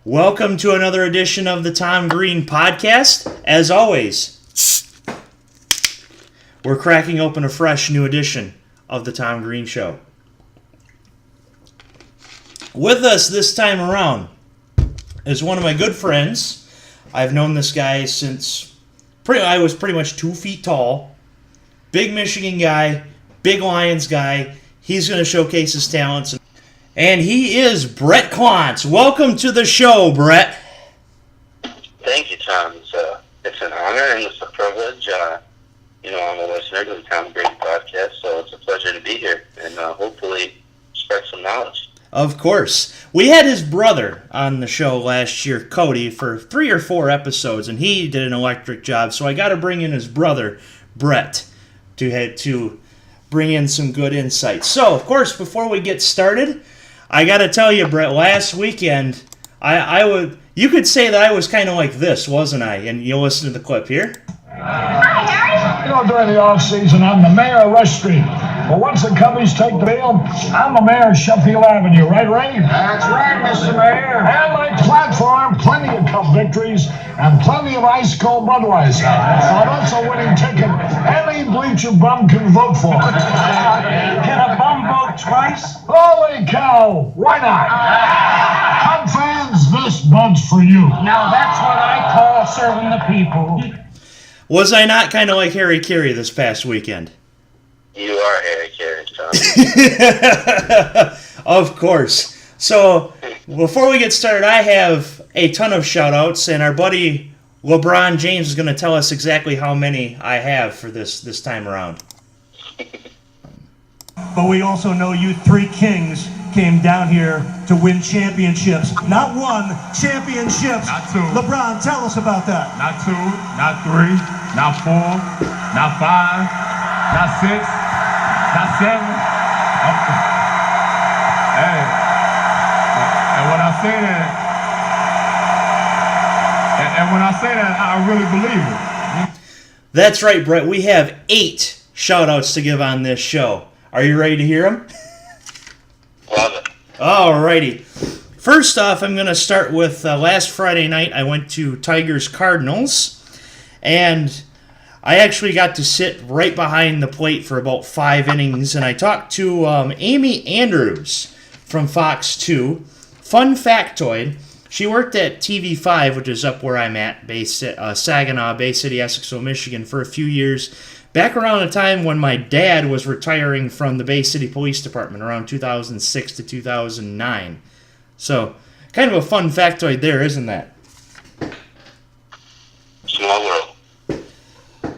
Welcome to another edition of the Tom Green Podcast. As always, we're cracking open a fresh new edition of the Tom Green Show. With us this time around is one of my good friends. I've known this guy since I was pretty much 2 feet tall. Big Michigan guy, big Lions guy. He's going to showcase his talents. And he is Bret Clontz. Welcome to the show, Bret. Thank you, Tom. It's an honor and it's a privilege. I'm a listener to the Tom Green Podcast, so it's a pleasure to be here and hopefully spread some knowledge. Of course. We had his brother on the show last year, Cody, for 3 or 4 episodes, and he did an electric job. So I got to bring in his brother, Bret, to bring in some good insights. So, of course, before we get started, I got to tell you, Bret, last weekend, you could say that I was kind of like this, wasn't I? And you'll listen to the clip here. Hi, Harry. During the off-season, I'm the mayor of Rush Street. But once the Cubbies take the field, I'm the mayor of Sheffield Avenue. Right, Ray? That's right, Mr. Mayor. And my platform, plenty of cup victories and plenty of ice-cold Budweiser. Now, that's a winning ticket any bleacher bum can vote for. Can a bum vote twice? Holy cow, why not? Cub fans, this bud's for you. Now that's what I call serving the people. Was I not kind of like Harry Carey this past weekend? You are Harry Carey, Tom. Of course. So, before we get started, I have a ton of shout-outs, and our buddy LeBron James is going to tell us exactly how many I have for this time around. But we also know you 3 kings came down here to win championships. Not 1, championships. Not 2. LeBron, tell us about that. Not 2, not 3, not 4, not 5, not 6, not 7. Hey, and when I say that, I really believe it. That's right, Bret. We have 8 shout-outs to give on this show. Are you ready to hear them? Love it. Alrighty. First off, I'm going to start with last Friday night. I went to Tigers-Cardinals, and I actually got to sit right behind the plate for about 5 innings, and I talked to Amy Andrews from Fox 2. Fun factoid, she worked at TV5, which is up where I'm at, based at Saginaw, Bay City, Essex, Michigan, for a few years. Back around the time when my dad was retiring from the Bay City Police Department, around 2006 to 2009. So, kind of a fun factoid there, isn't that? Small world.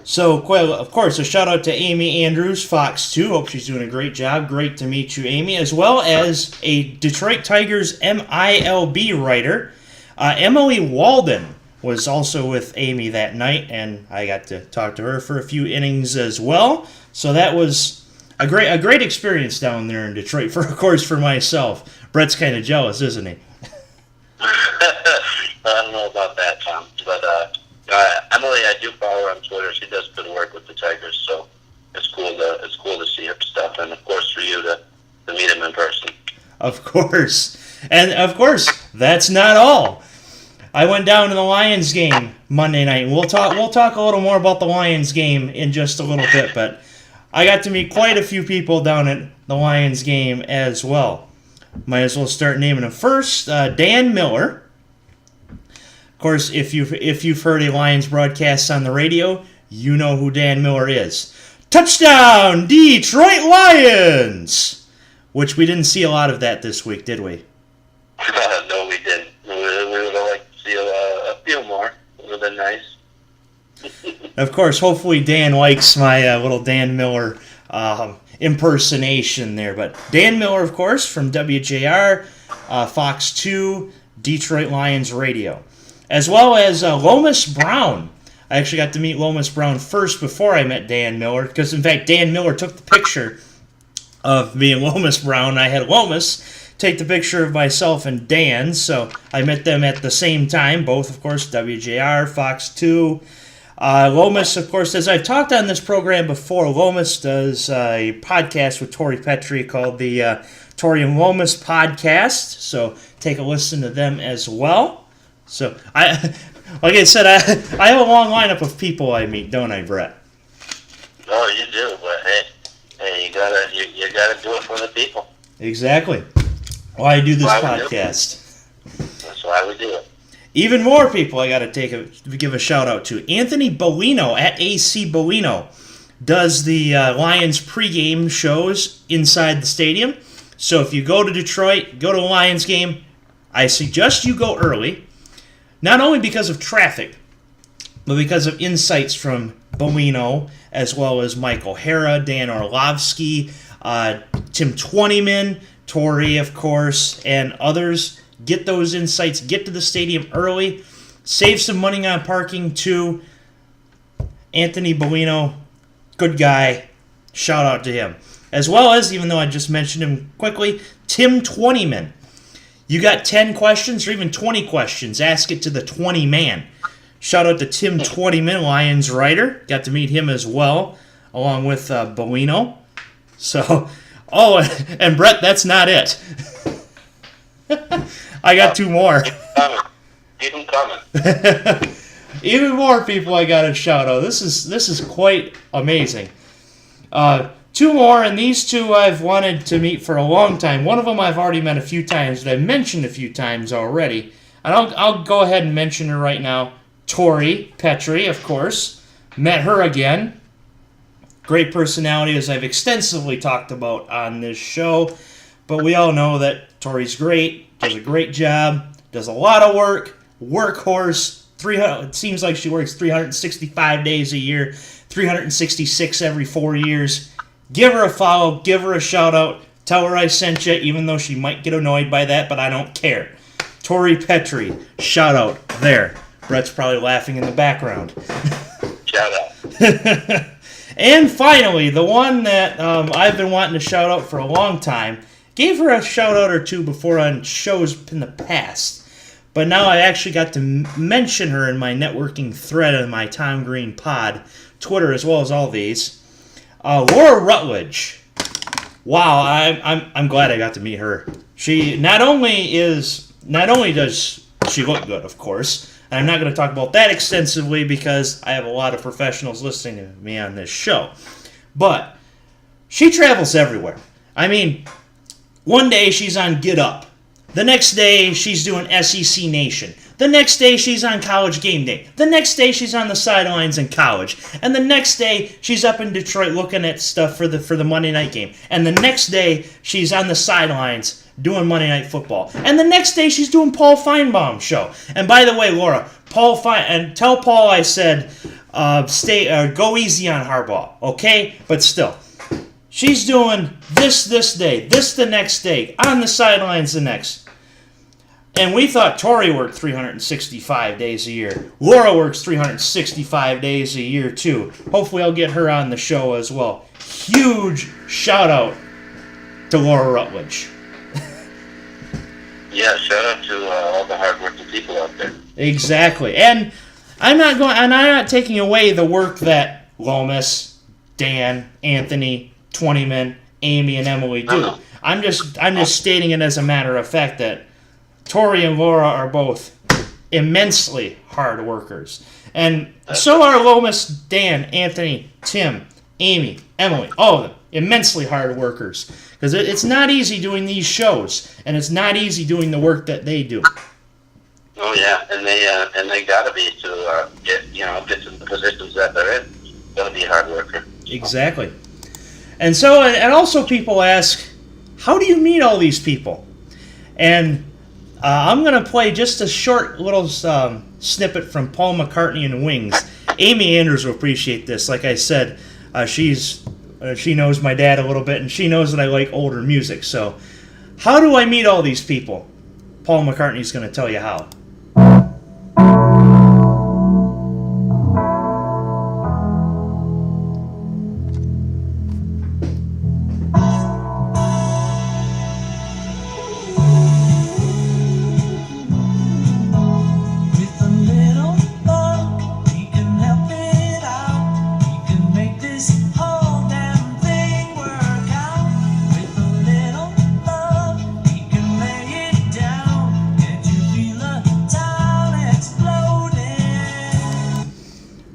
So, of course, a shout out to Amy Andrews, Fox 2. Hope she's doing a great job. Great to meet you, Amy. As well as a Detroit Tigers MILB writer, Emily Walden, was also with Amy that night, and I got to talk to her for a few innings as well. So that was a great experience down there in Detroit, of course, for myself. Bret's kind of jealous, isn't he? I don't know about that, Tom, but Emily, I do follow her on Twitter. She does good work with the Tigers, so it's cool to see her stuff, and of course for you to meet him in person. Of course, and of course that's not all. I went down to the Lions game Monday night, and we'll talk a little more about the Lions game in just a little bit, but I got to meet quite a few people down at the Lions game as well. Might as well start naming them. First, Dan Miller. Of course, if you've heard a Lions broadcast on the radio, you know who Dan Miller is. Touchdown, Detroit Lions! Which we didn't see a lot of that this week, did we? No, we didn't. We would have liked to see a few more. It would have been nice. Of course, hopefully Dan likes my little Dan Miller impersonation there. But Dan Miller, of course, from WJR, Fox 2, Detroit Lions Radio. As well as Lomas Brown. I actually got to meet Lomas Brown first before I met Dan Miller, because, in fact, Dan Miller took the picture of me and Lomas Brown. I had Lomas take the picture of myself and Dan, so I met them at the same time, both, of course, WJR, Fox 2. Lomas, of course, as I've talked on this program before, Lomas does a podcast with Tori Petrie called the Tori and Lomas Podcast, so take a listen to them as well. So, like I said, I have a long lineup of people I meet, don't I, Brett? Oh, you do, but hey, you gotta do it for the people. Exactly. Why I do this Why we do podcast. That's why we do it. Even more people I got to give a shout out to. Anthony Bellino at AC Bellino does the Lions pregame shows inside the stadium. So if you go to Detroit, go to a Lions game, I suggest you go early. Not only because of traffic, but because of insights from Bellino, as well as Mike O'Hara, Dan Orlovsky, Tim Twentyman, Torrey, of course, and others. Get those insights. Get to the stadium early. Save some money on parking, too. Anthony Bellino, good guy. Shout out to him. As well as, even though I just mentioned him quickly, Tim Twentyman. You got 10 questions or even 20 questions, ask it to the 20-man. Shout out to Tim Twentyman, Lions writer. Got to meet him as well, along with Bellino. So, and Brett, that's not it. I got 2 more. Keep them coming. Even more people I got to shout out. This is quite amazing. 2 more, and these 2 I've wanted to meet for a long time. One of them I've already met a few times, that I've mentioned a few times already. And I'll go ahead and mention her right now. Tori Petrie, of course. Met her again. Great personality, as I've extensively talked about on this show. But we all know that Tori's great, does a great job, does a lot of work, workhorse. It seems like she works 365 days a year, 366 every 4 years. Give her a follow, give her a shout out, tell her I sent you, even though she might get annoyed by that, but I don't care. Tori Petrie, shout out there. Brett's probably laughing in the background. Shout out. And finally, the one that I've been wanting to shout out for a long time, gave her a shout out or 2 before on shows in the past, but now I actually got to mention her in my networking thread on my Tom Green pod, Twitter, as well as all these. Laura Rutledge. Wow, I'm glad I got to meet her. She not only does she look good, of course, and I'm not going to talk about that extensively because I have a lot of professionals listening to me on this show, but she travels everywhere. I mean, one day she's on Get Up. The next day she's doing SEC Nation. The next day she's on College Game Day. The next day she's on the sidelines in college. And the next day she's up in Detroit looking at stuff for the Monday night game. And the next day she's on the sidelines doing Monday Night Football. And the next day she's doing Paul Feinbaum's show. And by the way, Laura, tell Paul I said go easy on Harbaugh, okay? But still, she's doing this day, this the next day, on the sidelines the next. And we thought Tori worked 365 days a year. Laura works 365 days a year, too. Hopefully I'll get her on the show as well. Huge shout-out to Laura Rutledge. Yeah, shout out to all the hardworking people out there. Exactly. And I'm not taking away the work that Lomas, Dan, Anthony, Twentyman, Amy, and Emily do. I'm just stating it as a matter of fact that Tori and Laura are both immensely hard workers. And so are Lomas, Dan, Anthony, Tim, Amy, Emily, all of them. Immensely hard workers. Because it's not easy doing these shows, and it's not easy doing the work that they do. Oh yeah, and they gotta be to get to the positions that they're in. Gotta be a hard worker. Exactly. And so, and also people ask, how do you meet all these people? And I'm going to play just a short little snippet from Paul McCartney and Wings. Amy Andrews will appreciate this. Like I said, she knows my dad a little bit, and she knows that I like older music. So, how do I meet all these people? Paul McCartney's going to tell you how.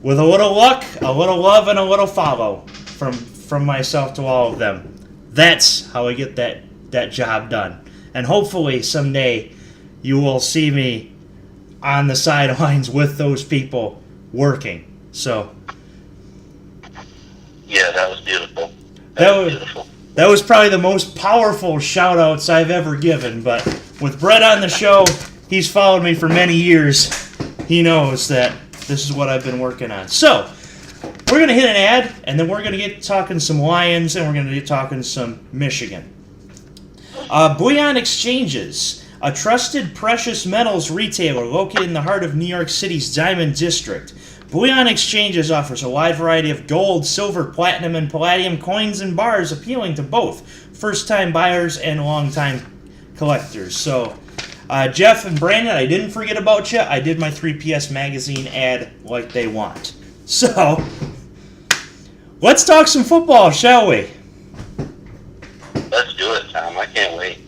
with a little luck, a little love, and a little follow from myself to all of them. That's how I get that job done. And hopefully someday you will see me on the sidelines with those people working. So Yeah, that was beautiful. That was probably the most powerful shout-outs I've ever given, but with Bret on the show, he's followed me for many years. He knows that this is what I've been working on. So, we're going to hit an ad, and then we're going to get talking some Lions, and we're going to get talking some Michigan. Bullion Exchanges, a trusted precious metals retailer located in the heart of New York City's Diamond District. Bullion Exchanges offers a wide variety of gold, silver, platinum, and palladium coins and bars appealing to both first-time buyers and long-time collectors. So, Jeff and Brandon, I didn't forget about you. I did my 3PS Magazine ad like they want. So, let's talk some football, shall we? Let's do it, Tom. I can't wait.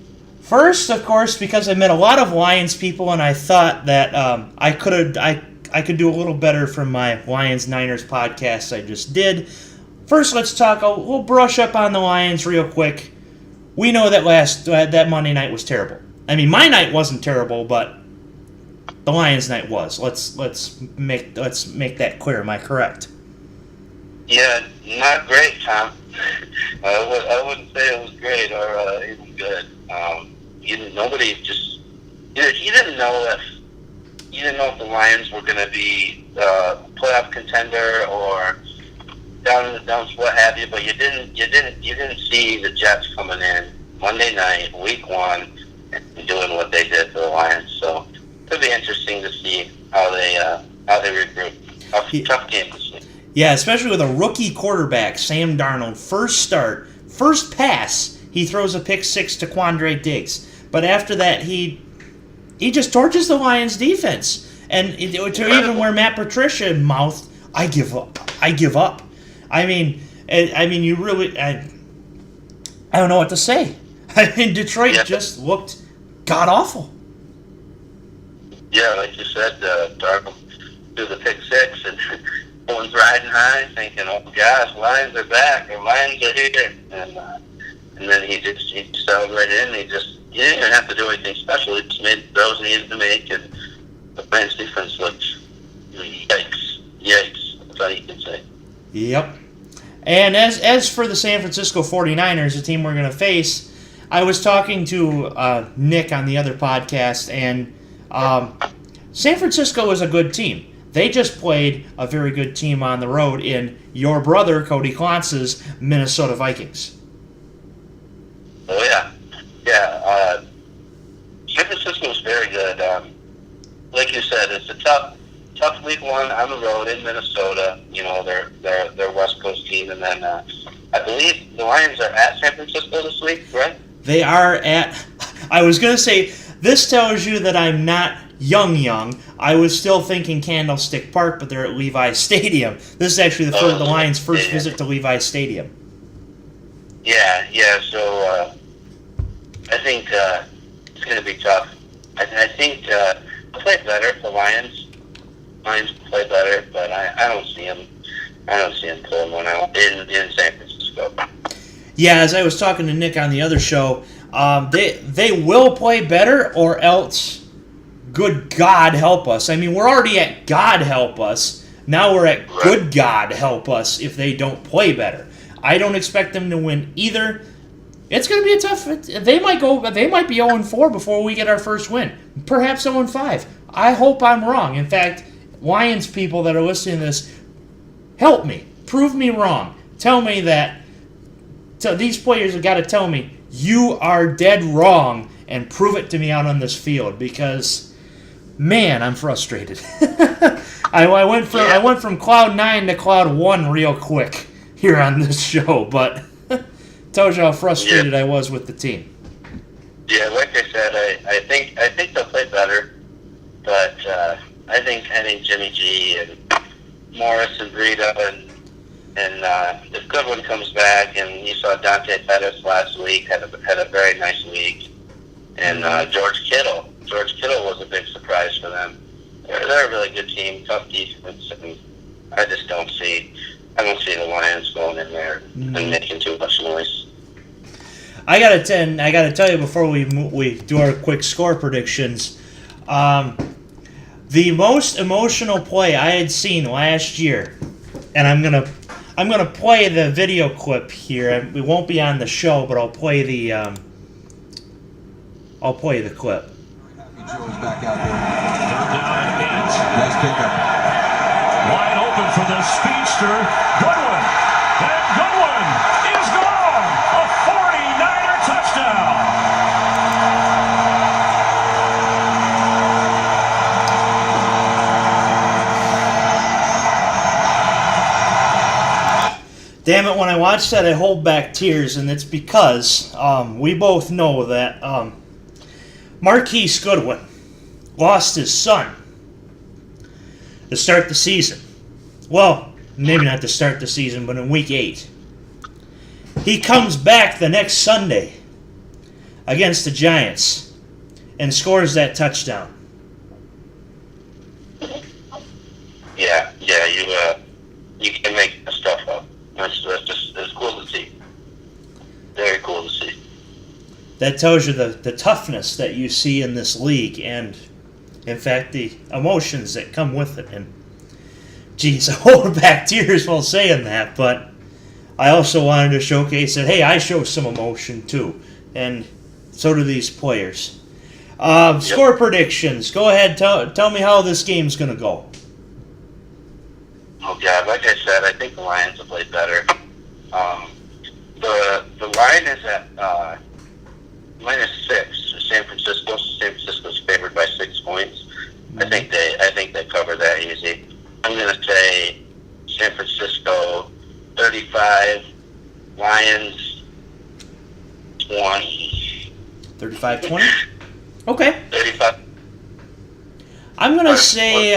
First, of course, because I met a lot of Lions people, and I thought that I could do a little better from my Lions-Niners podcast I just did. First, we'll brush up on the Lions real quick. We know that that Monday night was terrible. I mean, my night wasn't terrible, but the Lions' night was. Let's make that clear. Am I correct? Yeah, not great, Tom. I wouldn't say it was great or even good. Nobody just you didn't know if the Lions were going to be playoff contender or down in the dumps, what have you. But you didn't see the Jets coming in Monday night, Week 1, and doing what they did to the Lions. So it'll be interesting to see how they regroup. Tough game to see. Yeah, especially with a rookie quarterback, Sam Darnold. First pass, he throws a pick six to Quandre Diggs. But after that, he just torches the Lions' defense. And to even where Matt Patricia mouthed, I give up. I mean, you really, I don't know what to say. I mean, Detroit just looked god-awful. Yeah, like you said, Darnold threw the pick six, and everyone's riding high, thinking, "Oh gosh, Lions are back, or Lions are here," and then he settled right in. He didn't even have to do anything special. He just made throws he needed to make, and the Lions defense looked yikes. That's all you can say. Yep. And as for the San Francisco 49ers, the team we're going to face, I was talking to Nick on the other podcast, and San Francisco is a good team. They just played a very good team on the road in your brother, Cody Clontz's Minnesota Vikings. Oh, yeah. Yeah. San Francisco is very good. Like you said, it's a tough Week 1 on the road in Minnesota. You know, they're West Coast team. And then I believe the Lions are at San Francisco this week, right? They are at... I was going to say, this tells you that I'm not young. I was still thinking Candlestick Park, but they're at Levi Stadium. This is actually the Lions' first visit to Levi Stadium. Yeah. So I think it's going to be tough. I think they'll play better. The Lions play better, but I don't see them. I don't see them pulling one out in San Francisco. Yeah, as I was talking to Nick on the other show, they will play better, or else, good God help us. I mean, we're already at God help us. Now we're at good God help us if they don't play better. I don't expect them to win either. It's going to be a tough. They might be 0-4 before we get our first win. Perhaps 0-5. I hope I'm wrong. In fact, Lions people that are listening to this, help me. Prove me wrong. Tell me that. These players have got to tell me you are dead wrong and prove it to me out on this field, because, man, I'm frustrated. I went from cloud 9 to cloud 1 real quick here on this show, but tells you how frustrated I was with the team. Yeah, like I said, I think they'll play better, but I think Jimmy G and Morris and Breida and if Goodwin comes back, and you saw Dante Pettis last week had a very nice week, and George Kittle was a big surprise for them. They're a really good team, tough defense, and I just don't see the Lions going in there and making too much noise. I gotta tell you before we do our quick score predictions. The most emotional play I had seen last year, and I'm gonna play the video clip here. It won't be on the show, but I'll play the clip. Jones back out there. Third down and 8. Nice pickup. Wide open for the speedster, Goodwin. And Goodwin is gone. A 49er touchdown. Damn it, when I watch that, I hold back tears, and it's because we both know that Marquise Goodwin lost his son to start the season. Well, maybe not to start the season, but in Week 8. He comes back the next Sunday against the Giants and scores that touchdown. Yeah, you can make that stuff up. It's cool to see. Very cool to see. That tells you the toughness that you see in this league and, in fact, the emotions that come with it. And, geez, I hold back tears while saying that, but I also wanted to showcase that, hey, I show some emotion too, and so do these players. Score predictions. Go ahead, tell me how this game's going to go. Oh, God, like I said, I think the Lions will play better. The line is at -6 for San Francisco. San Francisco's favored by 6 points. I think they cover that easy. I'm going to say San Francisco 35, Lions 20. 35-20? Okay. 35. I'm going to say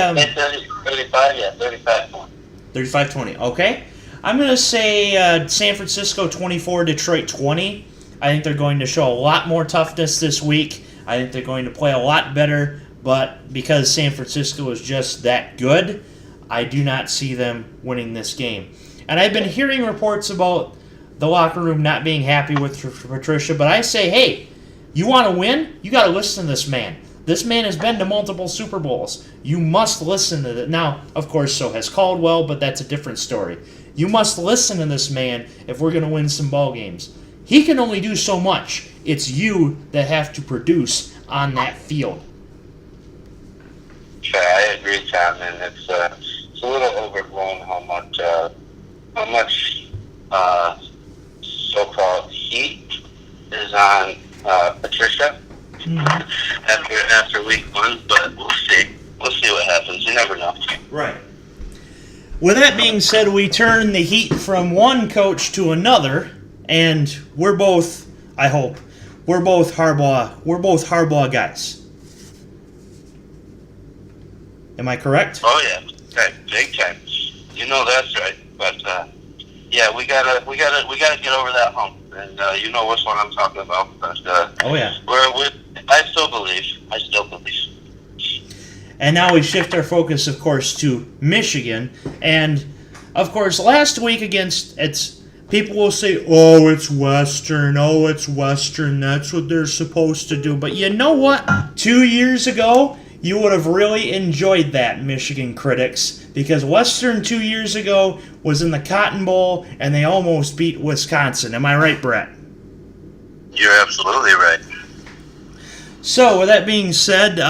35, yeah, 35 points. 35-20. Okay. I'm going to say San Francisco 24, Detroit 20. I think they're going to show a lot more toughness this week. I think they're going to play a lot better, but because San Francisco is just that good, I do not see them winning this game. And I've been hearing reports about the locker room not being happy with Patricia, but I say, hey, you want to win? You got to listen to this man. This man has been to multiple Super Bowls. You must listen to it. Now, of course, so has Caldwell, but that's a different story. You must listen to this man if we're going to win some ball games. He can only do so much. It's you that have to produce on that field. Yeah, I agree, Tom, and it's a little overblown how much so-called heat is on Patricia after week 1, but we'll see. We'll see what happens. You never know. Right. With that being said, we turn the heat from one coach to another, and we're both, I hope, we're both Harbaugh guys. Am I correct? Oh yeah, okay, big time. You know that's right. But yeah, we gotta get over that hump, and you know which one I'm talking about. But oh yeah, I still believe. And now we shift our focus, of course, to Michigan, and of course, last week people will say, oh, it's Western, that's what they're supposed to do. But you know what? 2 years ago, you would have really enjoyed that, Michigan critics, because Western 2 years ago was in the Cotton Bowl, and they almost beat Wisconsin. Am I right, Brett? You're absolutely right. So, with that being said,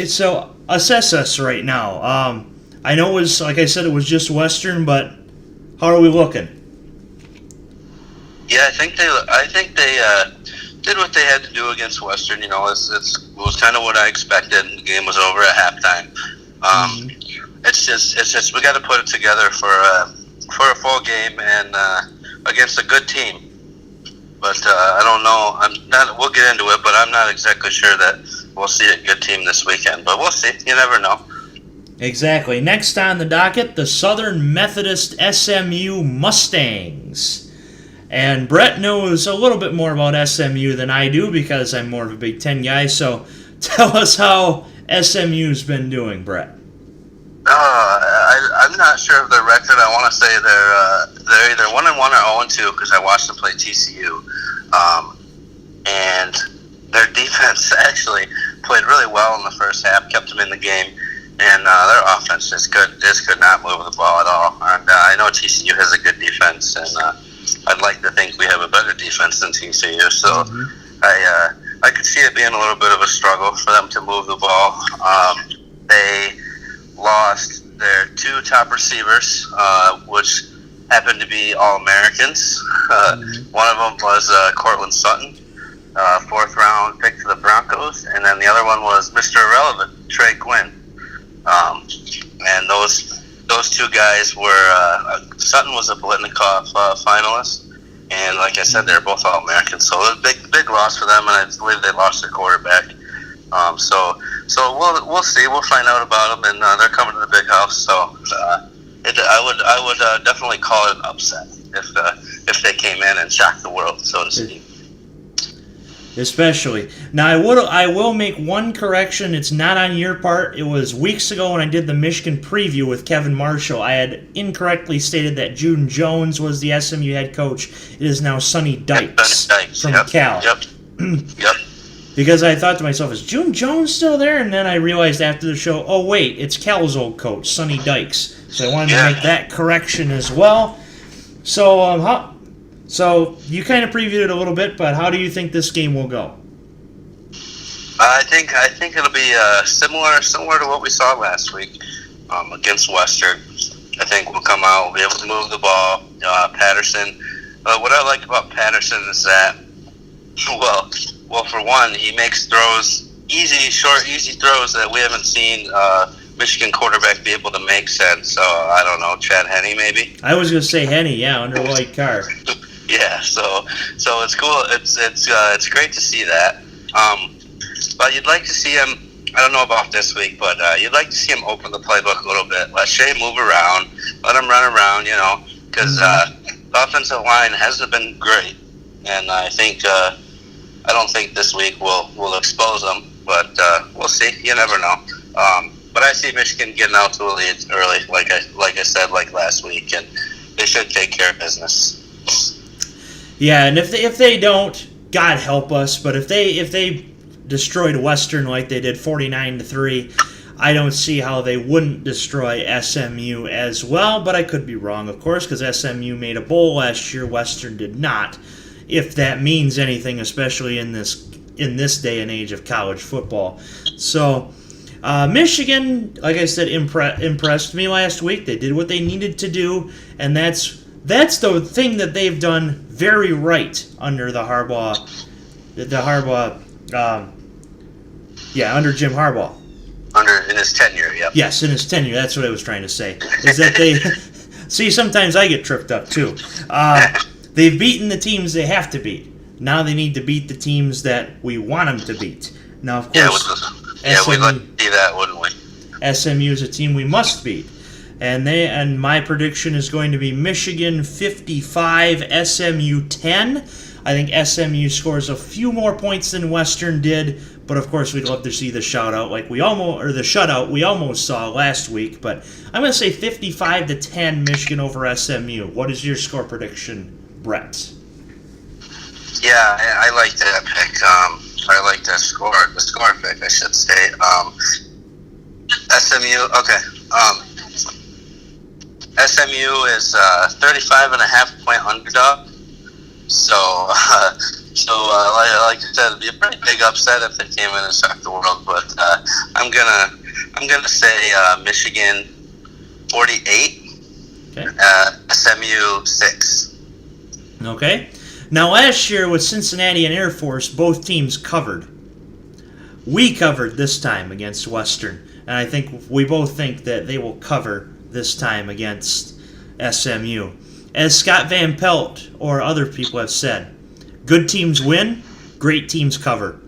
so assess us right now. I know it was, like I said, it was just Western, but how are we looking? Yeah, I think they did what they had to do against Western. You know, it was kind of what I expected. The game was over at halftime. It's just we got to put it together for a full game and against a good team. But I don't know. We'll get into it, but I'm not exactly sure that we'll see a good team this weekend. But we'll see. You never know. Exactly. Next on the docket, the Southern Methodist SMU Mustangs. And Brett knows a little bit more about SMU than I do because I'm more of a Big Ten guy. So tell us how SMU's been doing, Brett. I I'm not sure of their record. I want to say they're either 1-1 or 0-2 because I watched them play TCU, and their defense actually played really well in the first half, kept them in the game, and their offense just could not move the ball at all. And I know TCU has a good defense, and I'd like to think we have a better defense than TCU. So I could see it being a little bit of a struggle for them to move the ball. They lost their 2 top receivers, which happened to be All-Americans. One of them was Cortland Sutton, 4th round pick to the Broncos, and then the other one was Mr. Irrelevant, Trey Quinn. And those 2 guys were Sutton was a Blitnikoff finalist, and like I said, they're both All-Americans. So it was a big loss for them, and I believe they lost their quarterback. So we'll see. We'll find out about them, and they're coming to the big house. So I would definitely call it an upset if they came in and shocked the world, so to speak. Especially. Now, I will make one correction. It's not on your part. It was weeks ago when I did the Michigan preview with Kevin Marshall. I had incorrectly stated that June Jones was the SMU head coach. It is now Sonny Dykes from Cal. Yep. Because I thought to myself, is June Jones still there? And then I realized after the show, oh wait, it's Cal's old coach, Sonny Dykes. So I wanted to make that correction as well. So So you kind of previewed it a little bit, but how do you think this game will go? I think it'll be similar to what we saw last week against Western. I think we'll come out, we'll be able to move the ball. Patterson. What I like about Patterson is that, well, for one, he makes throws, easy throws that we haven't seen Michigan quarterback be able to make since. I don't know, Chad Henne maybe. I was going to say Henne, yeah, under white car. Yeah, so it's cool. It's great to see that. But you'd like to see him. I don't know about this week, but you'd like to see him open the playbook a little bit. Let Shea move around. Let him run around. Because the offensive line hasn't been great, and I don't think this week will expose them. But we'll see. You never know. But I see Michigan getting out to a lead early, like I said, like last week, and they should take care of business. Yeah, and if they don't, God help us. But if they destroyed Western like they did 49-3, I don't see how they wouldn't destroy SMU as well. But I could be wrong, of course, because SMU made a bowl last year. Western did not. If that means anything, especially in this day and age of college football. So Michigan, like I said, impressed me last week. They did what they needed to do, and that's the thing that they've done very right under the Harbaugh, under Jim Harbaugh. In his tenure, yeah. Yes, in his tenure. That's what I was trying to say. Is that they see? Sometimes I get tripped up too. They've beaten the teams they have to beat. Now they need to beat the teams that we want them to beat. Now, of course, we'd like to see that, wouldn't we? SMU is a team we must beat. And my prediction is going to be Michigan 55, SMU 10. I think SMU scores a few more points than Western did, but of course we'd love to see the shutout we almost saw last week. But I'm going to say 55-10 Michigan over SMU. What is your score prediction, Brett? Yeah, I like that pick. I like that score pick, I should say. SMU, okay. SMU is 35.5-point underdog. So like I said, it'd be a pretty big upset if they came in and shocked the world. But I'm gonna say Michigan 48, SMU 6. Okay. Now last year with Cincinnati and Air Force, both teams covered. We covered this time against Western, and I think we both think that they will cover this time against SMU. As Scott Van Pelt or other people have said, good teams win, great teams cover.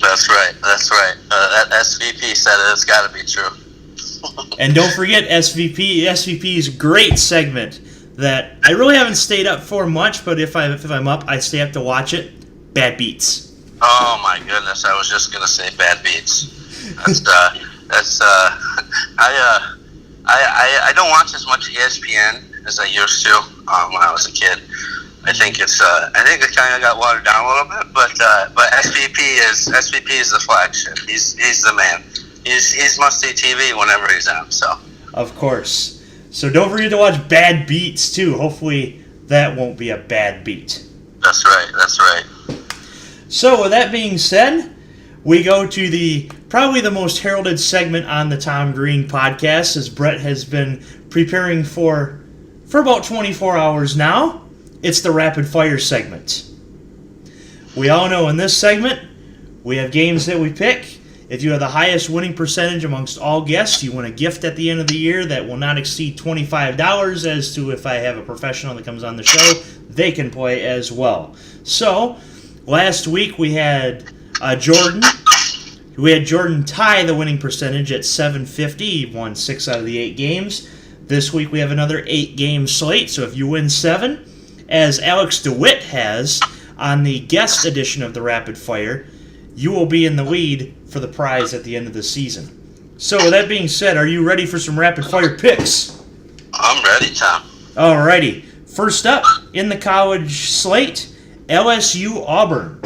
That's right. That SVP said it. It's got to be true. And don't forget SVP's great segment that I really haven't stayed up for much, but if I'm up, I stay up to watch it. Bad Beats. Oh my goodness! I was just gonna say Bad Beats. I don't watch as much ESPN as I used to when I was a kid. I think it kind of got watered down a little bit, but SVP is the flagship. He's the man. He's must-see TV whenever he's on. So of course. So don't forget to watch Bad Beats too. Hopefully that won't be a bad beat. That's right. So with that being said, we go to probably the most heralded segment on the Tom Green podcast, as Bret has been preparing for about 24 hours now. It's the rapid fire segment. We all know in this segment, we have games that we pick. If you have the highest winning percentage amongst all guests, you win a gift at the end of the year that will not exceed $25. As to if I have a professional that comes on the show, they can play as well. So, last week we had Jordan. We had Jordan tie the winning percentage at 750. He won 6 out of the 8 games. This week we have another 8-game slate. So if you win 7, as Alex DeWitt has on the guest edition of the Rapid Fire, you will be in the lead for the prize at the end of the season. So with that being said, are you ready for some Rapid Fire picks? I'm ready, Tom. Alrighty. First up in the college slate, LSU Auburn.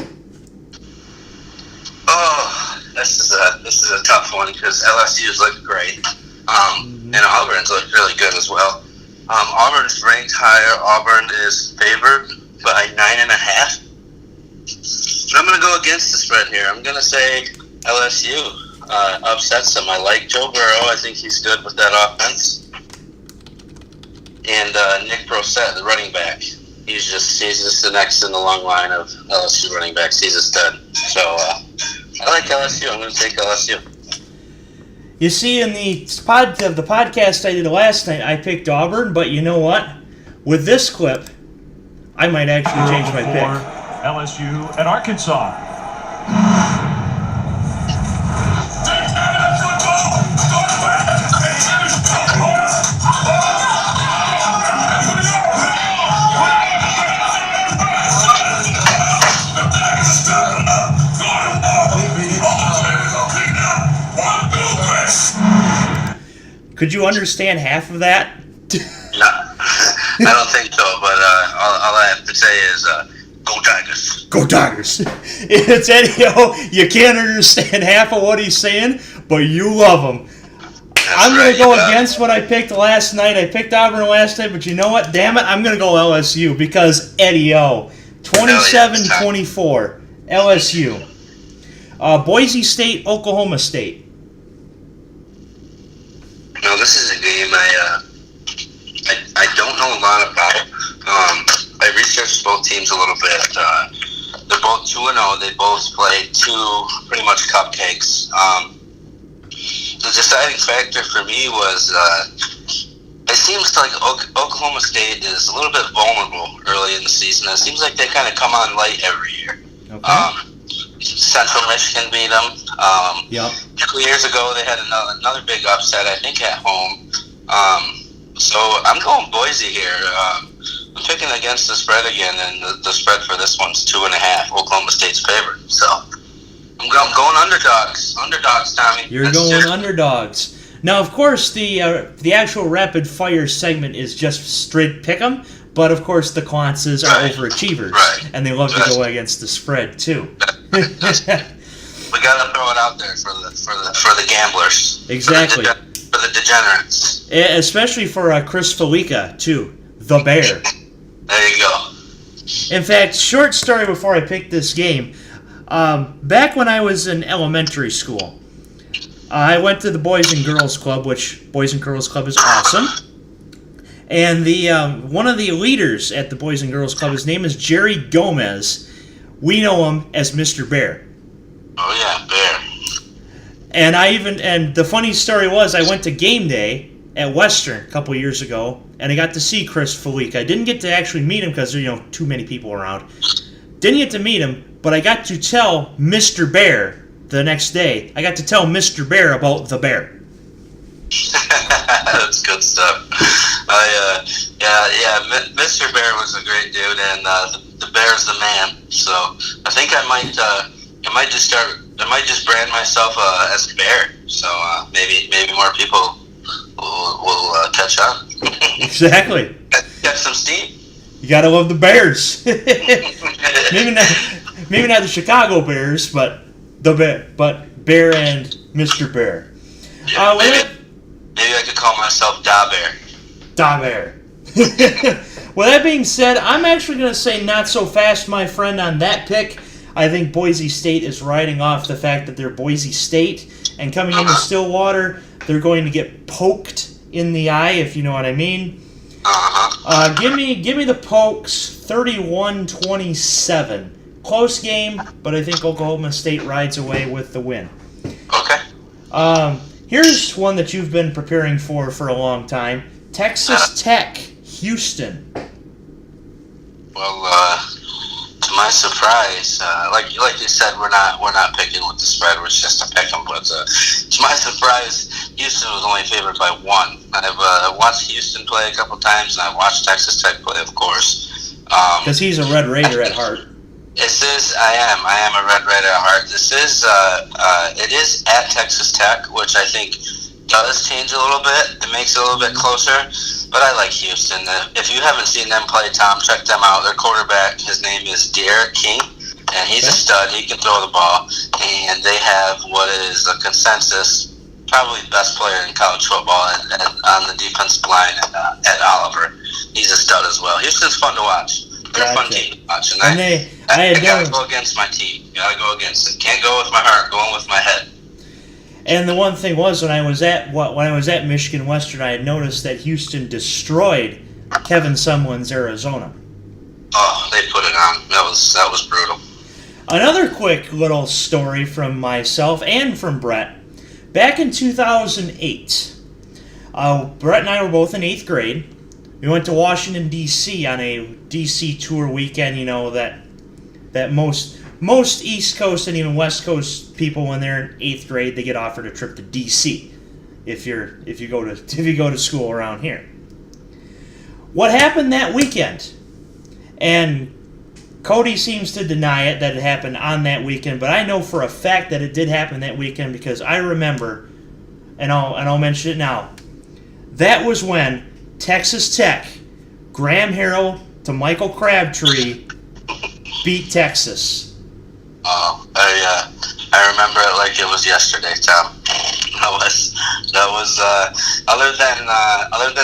Oh, this is a tough one because LSU's looked great, and Auburn's looked really good as well. Auburn's ranked higher. Auburn is favored by 9.5. I'm going to go against the spread here. I'm going to say LSU upsets them. I like Joe Burrow. I think he's good with that offense. And Nick Brossette, the running back, he's just the next in the long line of LSU running backs. He's a stud. So I like LSU. I'm going to take LSU. You see, in the podcast I did last night, I picked Auburn, but you know what? With this clip, I might actually change my pick. LSU and Arkansas. Could you understand half of that? No, I don't think so, but all I have to say is go Tigers. Go Tigers. It's Eddie O. You can't understand half of what he's saying, but you love him. I'm going to go against what I picked last night. I picked Auburn last night, but you know what? Damn it, I'm going to go LSU because Eddie O. 27-24, LSU. Boise State, Oklahoma State. No, this is a game I don't know a lot about. I researched both teams a little bit. They're both 2-0. They both played 2 pretty much cupcakes. The deciding factor for me was it seems like Oklahoma State is a little bit vulnerable early in the season. It seems like they kind of come on late every year. Okay. Central Michigan beat them. Yep. 2 years ago, they had another big upset, I think, at home. So I'm going Boise here. I'm picking against the spread again, and the spread for this one's 2.5. Oklahoma State's favorite. So I'm going underdogs. Underdogs, Tommy. You're going underdogs. Now, of course, the actual rapid fire segment is just straight pick 'em, but of course the Clontzes are overachievers, and they love to go against the spread too. We gotta throw it out there for the gamblers. Exactly. For the degenerates. Especially for Chris Felica too, the Bear. There you go. In fact, short story before I picked this game. Back when I was in elementary school, I went to the Boys and Girls Club, which Boys and Girls Club is awesome. And the one of the leaders at the Boys and Girls Club, his name is Jerry Gomez. We know him as Mr. Bear. Oh yeah, Bear. And the funny story was, I went to game day at Western a couple years ago, and I got to see Chris Felica. I didn't get to actually meet him because there are too many people around. Didn't get to meet him, but I got to tell Mr. Bear the next day. I got to tell Mr. Bear about the Bear. That's good stuff. Mr. Bear was a great dude, and the Bear's the man. So I think I might just brand myself as a Bear. So maybe more people will catch on. Exactly. Catch some steam. You gotta love the Bears. maybe not the Chicago Bears, but Bear and Mr. Bear. Yeah, maybe I could call myself Da Bear. Da Bear. Well, that being said, I'm actually going to say not so fast, my friend, on that pick. I think Boise State is riding off the fact that they're Boise State, and coming into Stillwater, they're going to get poked in the eye, if you know what I mean. Give me the Pokes, 31-27. Close game, but I think Oklahoma State rides away with the win. Okay. Here's one that you've been preparing for a long time. Texas Tech, Houston. Well, to my surprise, like you said, we're not picking with the spread. We're just a pick 'em. But to my surprise, Houston was only favored by 1. I've watched Houston play a couple times, and I've watched Texas Tech play, of course. Because he's a Red Raider at heart. I am a Red Raider at heart. It is at Texas Tech, which I think does change a little bit. It makes it a little bit closer, but I like Houston. If you haven't seen them play, Tom, check them out. Their quarterback, his name is Derek King, and he's a stud. He can throw the ball, and they have what is a consensus, probably the best player in college football and on the defensive line at Oliver. He's a stud as well. Houston's fun to watch. They're a fun team to watch, and I gotta go against my team. Gotta go against it. Can't go with my heart. Going with my head. And the one thing was, when I was at Michigan Western, I had noticed that Houston destroyed Kevin Sumlin's Arizona. Oh, they put it on. That was brutal. Another quick little story from myself and from Brett. Back in 2008, Brett and I were both in 8th grade. We went to Washington, D.C. on a D.C. tour weekend. You know that most East Coast and even West Coast people, when they're in 8th grade, they get offered a trip to D.C. if you go to school around here. What happened that weekend? And Cody seems to deny it that it happened on that weekend, but I know for a fact that it did happen that weekend because I remember, and I'll mention it now. That was when Texas Tech, Graham Harrell to Michael Crabtree, beat Texas. Oh, I remember it like it was yesterday, Tom. That was other than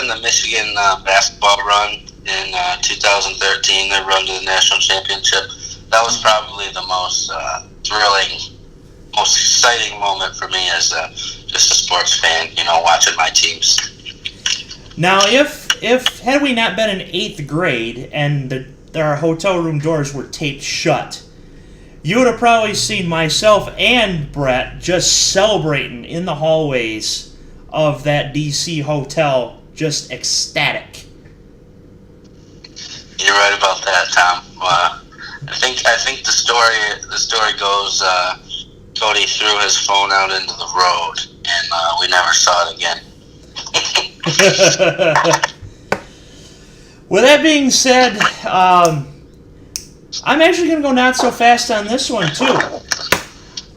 the Michigan basketball run in 2013, their run to the national championship. That was probably the most thrilling, most exciting moment for me as just a sports fan. You know, watching my teams. Now, if had we not been in 8th grade and our hotel room doors were taped shut, you would have probably seen myself and Brett just celebrating in the hallways of that D.C. hotel, just ecstatic. You're right about that, Tom. I think the story goes Cody threw his phone out into the road, and we never saw it again. With that being said, I'm actually going to go not so fast on this one, too.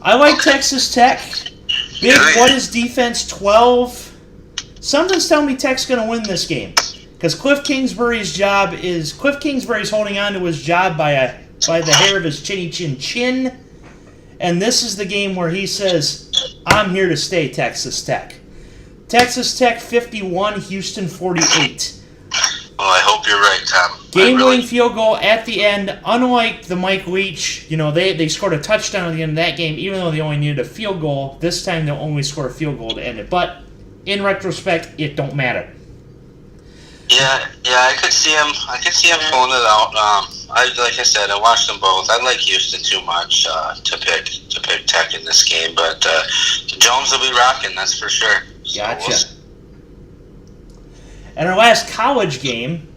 I like Texas Tech. Big, what is defense, 12? Something's telling me Tech's going to win this game. Because Cliff Kingsbury's holding on to his job by the hair of his chinny chin. And this is the game where he says, I'm here to stay, Texas Tech. Texas Tech 51, Houston 48. Well, I hope you're right, Tom. Game-winning field goal at the end. Unlike the Mike Leach, they scored a touchdown at the end of that game, even though they only needed a field goal. This time they'll only score a field goal to end it. But in retrospect, it don't matter. Yeah, I could see him pulling it out. Like I said, I watched them both. I like Houston too much to pick Tech in this game, but Jones will be rocking, that's for sure. Gotcha. So and our last college game,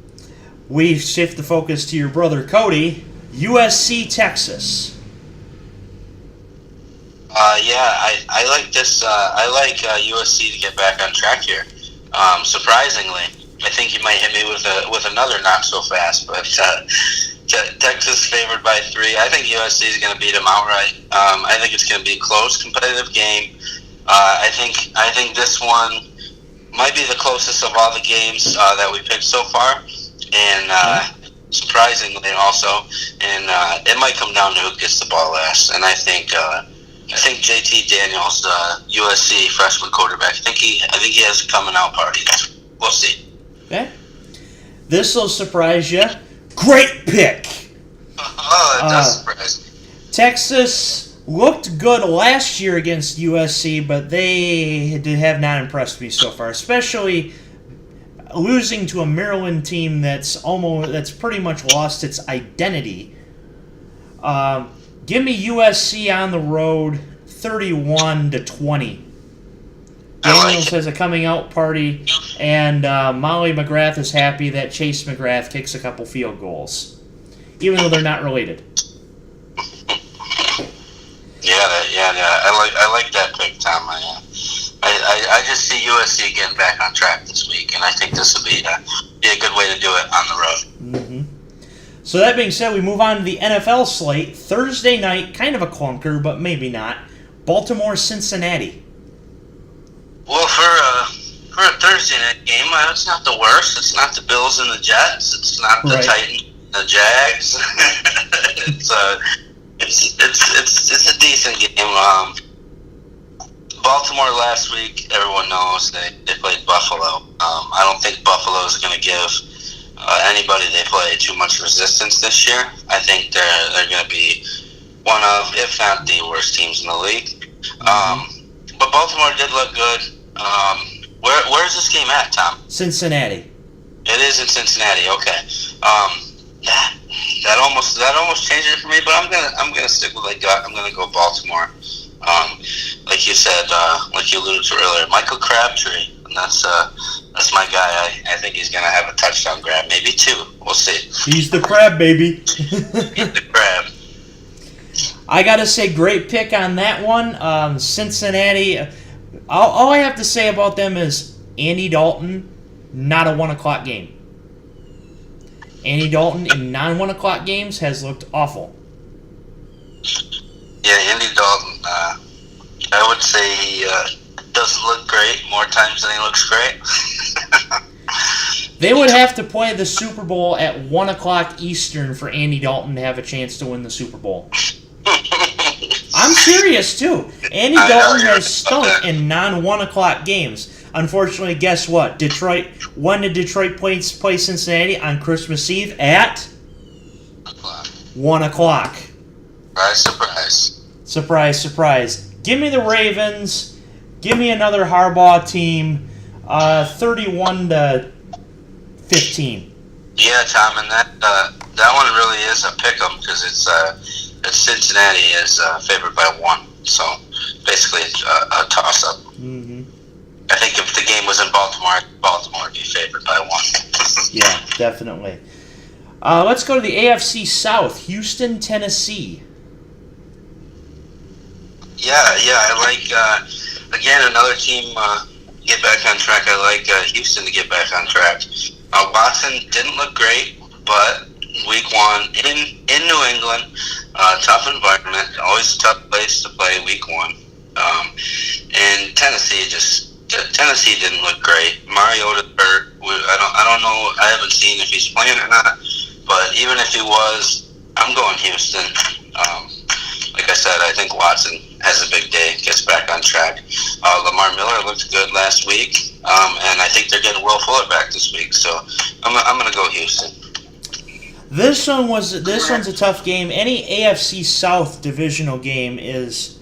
we shift the focus to your brother Cody. USC, Texas. I like this. I like USC to get back on track here. Surprisingly, I think he might hit me with another not so fast, but Texas favored by 3. I think USC is going to beat them outright. I think it's going to be a close, competitive game. I think this one might be the closest of all the games that we picked so far, and surprisingly also, and it might come down to who gets the ball last. And I think JT Daniels, USC freshman quarterback, I think he has a coming out party. We'll see. Okay. This will surprise you. Great pick. Oh, it does surprise me. Texas looked good last year against USC, but they have not impressed me so far, especially losing to a Maryland team that's pretty much lost its identity. Give me USC on the road, 31-20. Daniels has a coming out party, and Molly McGrath is happy that Chase McGrath kicks a couple field goals, even though they're not related. I like that pick, Tom. I just see USC getting back on track this week, and I think this will be a good way to do it on the road. Mm-hmm. So that being said, we move on to the NFL slate. Thursday night, kind of a clunker, but maybe not. Baltimore-Cincinnati. Well, for a Thursday night game, it's not the worst. It's not the Bills and the Jets. It's not the Titans and the Jags. It's a decent game. Baltimore last week, everyone knows they played Buffalo. I don't think Buffalo is going to give anybody they play too much resistance this year. I think they're going to be one of, if not the worst teams in the league. But Baltimore did look good. Where's this game at, Tom? Cincinnati. It is in Cincinnati. Okay. That almost changed it for me, but I'm gonna stick with my gut. I'm gonna go Baltimore. Like you said, like you alluded to earlier, Michael Crabtree. And that's my guy. I think he's gonna have a touchdown grab, maybe two. We'll see. He's the crab, baby. He's the crab. I gotta say, great pick on that one. Cincinnati. All I have to say about them is Andy Dalton, not a 1 o'clock game. Andy Dalton in non-1 o'clock games has looked awful. Yeah, Andy Dalton, I would say he doesn't look great more times than he looks great. They would have to play the Super Bowl at 1 o'clock Eastern for Andy Dalton to have a chance to win the Super Bowl. I'm serious, too. Andy Dalton has stunk in non-1 o'clock games. Unfortunately, guess what? When did Detroit play Cincinnati? On Christmas Eve at 1 o'clock. Surprise. Surprise, surprise. Give me the Ravens. Give me another Harbaugh team. 31-15. Yeah, Tom, and that one really is a pick-em because it's Cincinnati is favored by 1. So basically, it's a toss-up. Mm-hmm. I think if the game was in Baltimore would be favored by 1. Yeah, definitely. Let's go to the AFC South. Houston, Tennessee. Yeah, I like, again, another team get back on track. I like Houston to get back on track. Watson didn't look great, but week 1 in New England, tough environment, always a tough place to play week 1. And Tennessee didn't look great. Mariota hurt. I don't know. I haven't seen if he's playing or not. But even if he was, I'm going Houston. Like I said, I think Watson has a big day, gets back on track. Lamar Miller looked good last week, and I think they're getting Will Fuller back this week. So I'm going to go Houston. This one's a tough game. Any AFC South divisional game is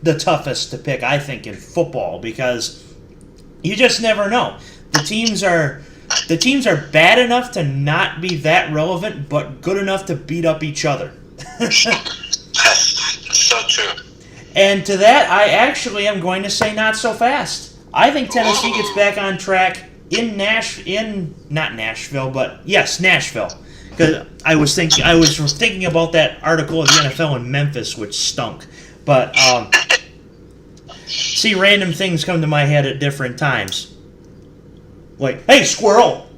the toughest to pick, I think, in football because you just never know. The teams are bad enough to not be that relevant, but good enough to beat up each other. That's so true. And to that, I actually am going to say not so fast. I think Tennessee gets back on track not Nashville, but yes, Nashville. Because I was thinking about that article of the NFL in Memphis, which stunk. But see, random things come to my head at different times. Like, hey, squirrel!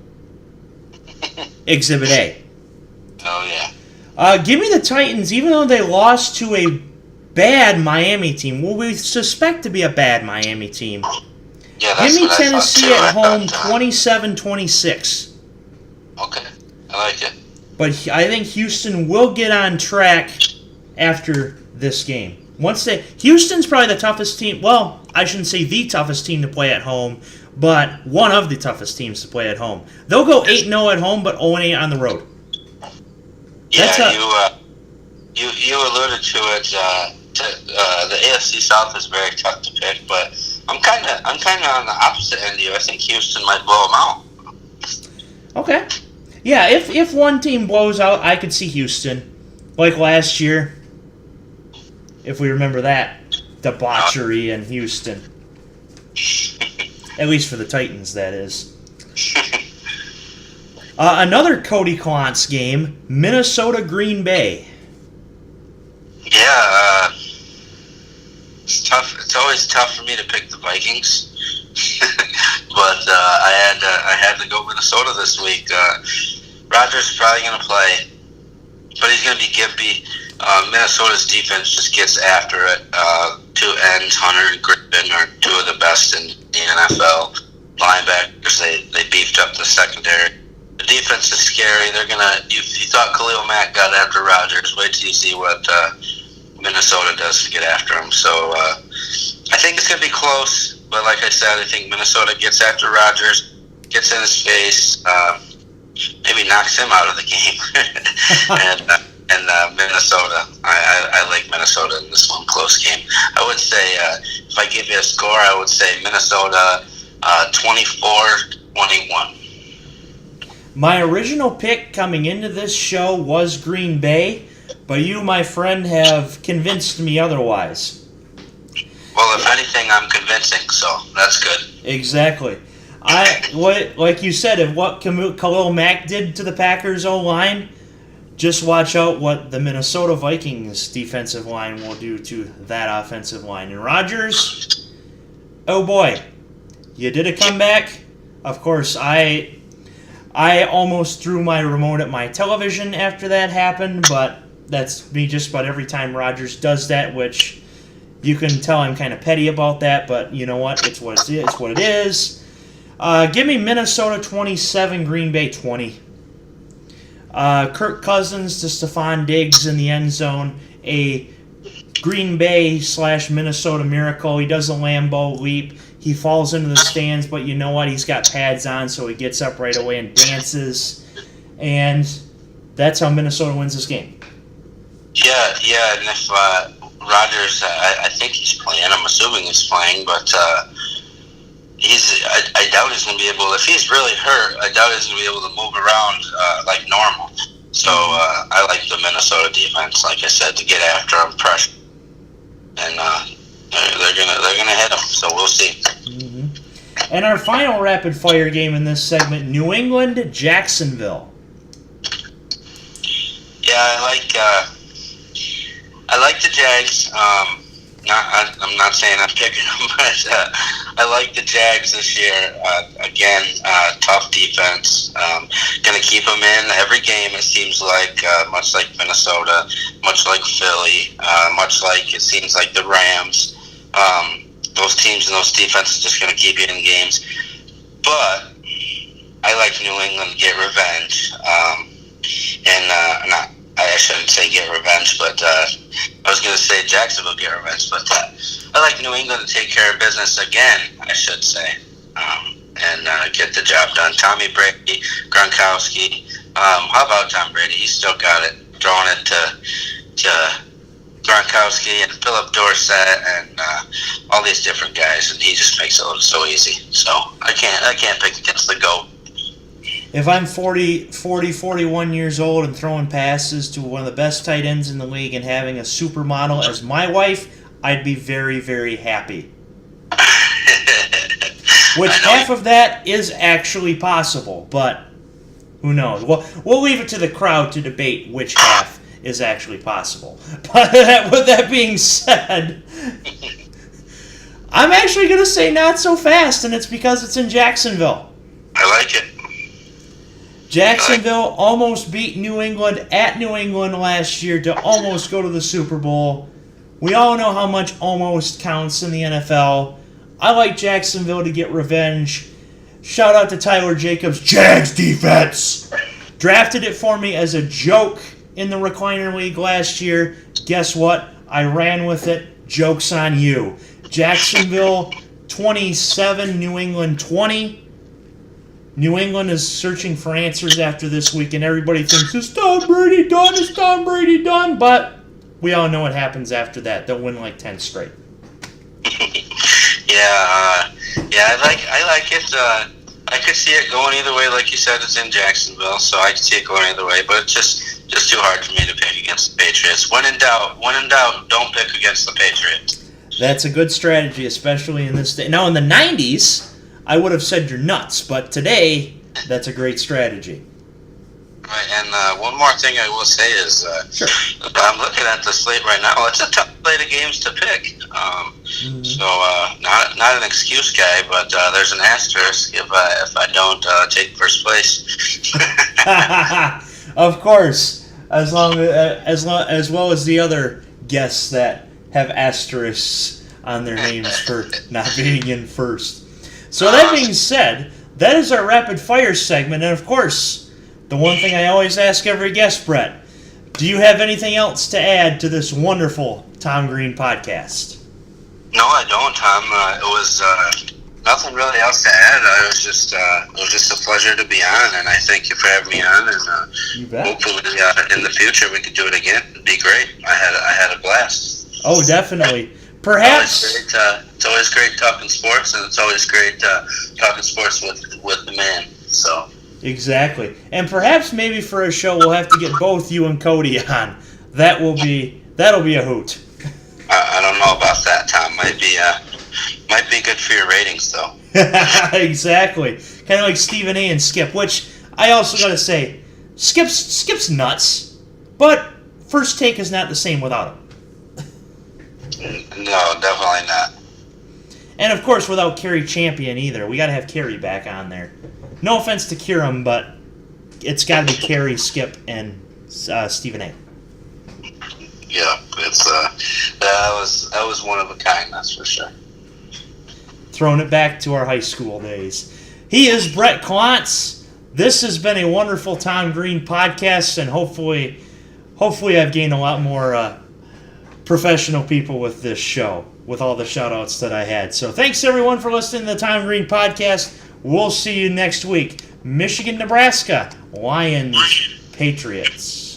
Exhibit A. Oh, yeah. Give me the Titans, even though they lost to a bad Miami team. Well, we suspect to be a bad Miami team. Yeah, that's Give me what Tennessee I at thought, home too. 27-26. Okay, I like it. But I think Houston will get on track after this game. Houston's probably the toughest team. Well, I shouldn't say the toughest team to play at home, but one of the toughest teams to play at home. They'll go 8-0 at home, but 0-8 on the road. Yeah, you alluded to it. The AFC South is very tough to pick, but I'm kind of on the opposite end of you. I think Houston might blow them out. Okay. Yeah, if one team blows out, I could see Houston. Like last year, if we remember that debauchery in Houston. At least for the Titans, that is. Another Cody Clontz game, Minnesota-Green Bay. Yeah, it's tough. It's always tough for me to pick the Vikings, but I had to go Minnesota this week. Rodgers is probably going to play, but he's going to be gimpy. Minnesota's defense just gets after it. Two ends, Hunter and Griffin, are two of the best in the NFL. Linebackers, they beefed up the secondary. The defense is scary. They're gonna. You thought Khalil Mack got after Rodgers. Wait till you see what Minnesota does to get after him. So I think it's gonna be close. But like I said, I think Minnesota gets after Rodgers, gets in his face, maybe knocks him out of the game, and Minnesota. I like Minnesota in this one, close game. I would say if I give you a score, I would say Minnesota 24-21. My original pick coming into this show was Green Bay, but you, my friend, have convinced me otherwise. Well, if anything, I'm convincing, so that's good. Exactly. Like you said, if what Khalil Mack did to the Packers O-line, just watch out what the Minnesota Vikings defensive line will do to that offensive line. And Rodgers, oh boy, you did a comeback. Of course, I almost threw my remote at my television after that happened, but that's me just about every time Rodgers does that, which you can tell I'm kind of petty about that, but you know what? It's what it is. Give me Minnesota 27, Green Bay 20. Kirk Cousins to Stephon Diggs in the end zone. A Green Bay / Minnesota miracle. He does a Lambeau leap. He falls into the stands, but you know what? He's got pads on, so he gets up right away and dances. And that's how Minnesota wins this game. Yeah, and if Rodgers, I think he's playing. I'm assuming he's playing, but I doubt he's going to be able. If he's really hurt, I doubt he's going to be able to move around like normal. So I like the Minnesota defense, like I said, to get after him, pressure, and they're gonna hit him. So we'll see. Mm-hmm. And our final rapid fire game in this segment: New England, Jacksonville. Yeah, I like the Jags. I'm not saying I'm picking them, but I like the Jags this year. Again, tough defense. Going to keep them in every game, it seems like, much like Minnesota, much like Philly, much like it seems like the Rams. Those teams and those defenses just going to keep you in games. But I like New England to get revenge. I shouldn't say get revenge, but I was going to say Jacksonville get revenge, but I like New England to take care of business again, I should say, and get the job done. Tommy Brady, Gronkowski. How about Tom Brady? He's still got it, throwing it to Gronkowski and Philip Dorsett and all these different guys, and he just makes it so easy. So I can't pick against the GOAT. If I'm 41 years old and throwing passes to one of the best tight ends in the league and having a supermodel as my wife, I'd be very, very happy. Which half of that is actually possible, but who knows? We'll leave it to the crowd to debate which half is actually possible. But with that being said, I'm actually going to say not so fast, and it's because it's in Jacksonville. I like it. Jacksonville almost beat New England at New England last year to almost go to the Super Bowl. We all know how much almost counts in the NFL. I like Jacksonville to get revenge. Shout out to Tyler Jacobs. Jags defense! Drafted it for me as a joke in the Recliner League last year. Guess what? I ran with it. Joke's on you. Jacksonville 27, New England 20. New England is searching for answers after this week, and everybody thinks, is Tom Brady done? Is Tom Brady done? But we all know what happens after that. They'll win like 10 straight. I like it. I could see it going either way. Like you said, it's in Jacksonville, so I could see it going either way. But it's just too hard for me to pick against the Patriots. When in doubt, don't pick against the Patriots. That's a good strategy, especially in this day. Now, in the 90s, I would have said you're nuts, but today, that's a great strategy. Right, and one more thing I will say is, Sure. I'm looking at the slate right now. It's a tough slate of games to pick. So, not an excuse, guy, but there's an asterisk if I don't take first place. Of course, as well as the other guests that have asterisks on their names for not being in first. So that being said, that is our rapid fire segment, and of course, the one thing I always ask every guest, Brett, do you have anything else to add to this wonderful Tom Green podcast? No, I don't, Tom. It was nothing really else to add. It was just a pleasure to be on, and I thank you for having me on. And You bet. hopefully, in the future, we could do it again. It'd be great. I had a blast. Oh, definitely. Perhaps. It's always great talking sports, and it's always great talking sports with the man. So. Exactly. And perhaps maybe for a show we'll have to get both you and Cody on. That'll be a hoot. I don't know about that, Tom. Might be good for your ratings, though. Exactly. Kind of like Stephen A. and Skip, which I also got to say, Skip's nuts, but First Take is not the same without him. No, definitely not. And of course, without Kerry Champion either. We got to have Kerry back on there. No offense to Kieran, but it's got to be Kerry, Skip, and Stephen A. Yeah, that was one of a kind, that's for sure. Throwing it back to our high school days. He is Bret Clontz. This has been a wonderful Tom Green podcast, and hopefully I've gained a lot more professional people with this show, with all the shout-outs that I had. So thanks, everyone, for listening to the Tom Green podcast. We'll see you next week. Michigan, Nebraska, Lions, Patriots.